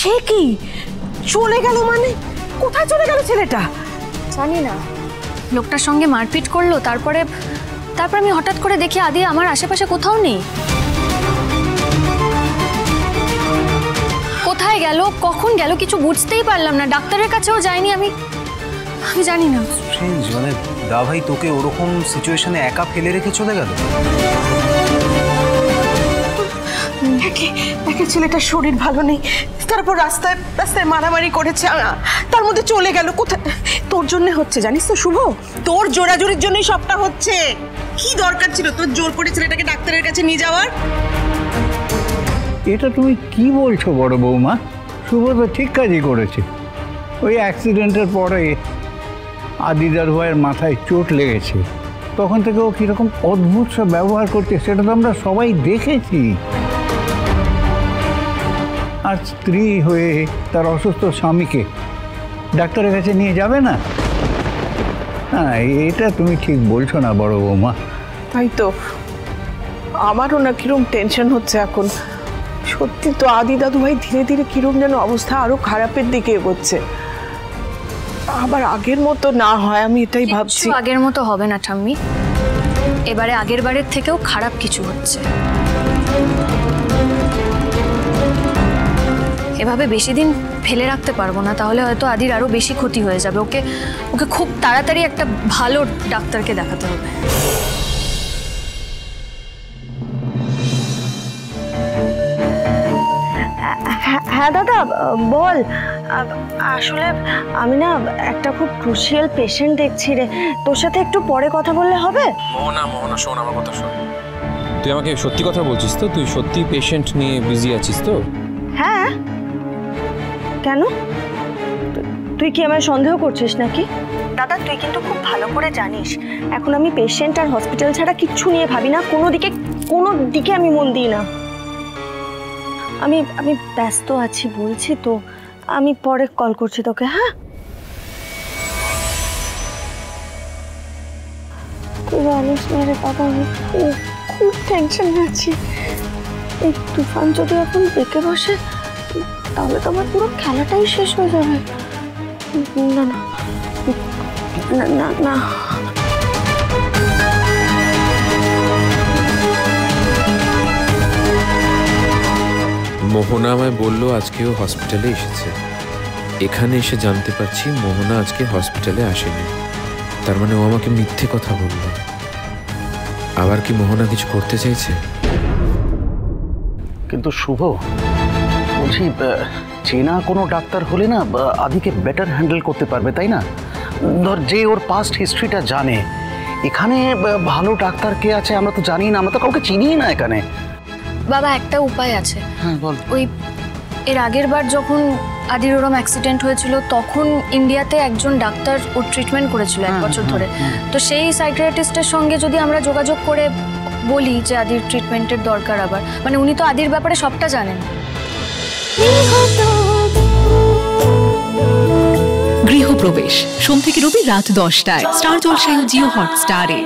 সে কি চলে গেল? মানে কোথায় চলে গেল ছেলেটা? জানি না, লোকটার সঙ্গে মারপিট করলো, তারপরে আমি হঠাৎ করে দেখি আদি আমার আশেপাশে কোথাও নেই। কোথায় গেল, কখন গেল কিছু বুঝতেই পারলাম না। ডাক্তারের কাছেও যাইনি, আমি জানি না। মানে দা ভাই তোকে ওরকম সিচুয়েশনে একা ফেলে রেখে চলে গেল? ছেলেটার শরীর ভালো নেই, তারপর রাস্তায় রাস্তায় মারামারি করেছে, তার মধ্যে চলে গেল কোথায়? তোর জন্য হচ্ছে জানিস তো শুভ, তোর জোরাজোরির জন্যই সবটা হচ্ছে। কি দরকার ছিল তোর জোর করে ছেলেটাকে ডাক্তারের কাছে নিয়ে যাওয়ার? এটা তুমি কি বলছো বড় বৌমা? শুভ তো ঠিক কাজই করেছে। ওই অ্যাক্সিডেন্টের পরে আদিদার ভাইয়ের মাথায় চোট লেগেছে, তখন থেকে ও কীরকম অদ্ভুত সব ব্যবহার করছে সেটা তো আমরা সবাই দেখেছি। আর স্ত্রী হয়ে তার অসুস্থ স্বামীকে ডাক্তারের কাছে নিয়ে যাবে না? হ্যাঁ, এটা তুমি ঠিক বলছো না বড় বৌমা। তাই তো আমারও না কিরম টেনশন হচ্ছে এখন। সত্যি তো আদি দাদু ভাই ধীরে ধীরে কিরম যেন অবস্থা আরো খারাপের দিকে এগোচ্ছে। আবার আগের মতো না হয়, আমি এটাই ভাবছি। আগের মতো হবে না ঠাম্মি, এবারে আগের বারের থেকেও খারাপ কিছু হচ্ছে। এভাবে বেশি দিন ফেলে রাখতে পারবো না, তাহলে হয়তো আদির আরো বেশি ক্ষতি হয়ে যাবে। ওকে খুব তাড়াতাড়ি একটা ভালো ডাক্তারকে দেখাতে হবে। হ্যাঁ দাদা বল। আসলে আমি না একটা খুব ক্রুশিয়াল পেশেন্ট দেখছি রে, তোর সাথে একটু পরে কথা বললে হবে? মোহনা শোন আমার কথা শোন। তুই আমাকে সত্যি কথা বলছিস তো? তুই সত্যি পেশেন্ট নিয়ে বিজি আছিস তো? হ্যাঁ। কেন, তুই কি আমায় সন্দেহ করছিস নাকি? দাদা তুই কিন্তু খুব ভালো করে জানিস এখন আমি পেশেন্ট আর হসপিটাল ছাড়া কিচ্ছু নিয়ে ভাবি না, কোনো দিকে আমি মন দিই না। আমি ব্যস্ত আছি বলছি তো, আমি পরে কল করছি তোকে। হ্যাঁ, তুই জানিস না রে বাবা, আমি খুব টেনশনে আছি। এই তুফান যদি এখন বেঁকে বসে তাহলে তো আমার পুরো খেলাটাই শেষ হয়ে যাবে। না না না না, মোহনা আমায় বললো আজকেও হসপিটালে এসেছে। এখানে এসে জানতে পারছি মোহনা আজকে হসপিটালে আসেনি। তার মানে ও আমাকে মিথ্যে কথা বলল। আবার কি মোহনা কিছু করতে চাইছে? কিন্তু শুভ বলছি, চেনা কোনো ডাক্তার হলে না আদিকে বেটার হ্যান্ডেল করতে পারবে, তাই না? ধর যে ওর পাস্ট হিস্ট্রিটা জানে, এখানে ভালো ডাক্তার কে আছে আমরা তো জানি না, আমরা তো কাউকে চিনি না এখানে। বাবা একটা উপায় আছে। হ্যাঁ বল। ওই এর আগের বার যখন আদির ওরম অ্যাক্সিডেন্ট হয়েছিল তখন ইন্ডিয়াতে একজন ডাক্তার ওর ট্রিটমেন্ট করেছিল 1 বছর ধরে। তো সেই সাইকিয়াট্রিস্টের সঙ্গে যদি আমরা যোগাযোগ করে বলি যে আদির ট্রিটমেন্টের দরকার, আবার মানে উনি তো আদির ব্যাপারে সবটা জানেন। গৃহপ্রবেশ সোম থেকে রবি রাত 10টায় স্টার জলসায় ও জিও হটস্টারে।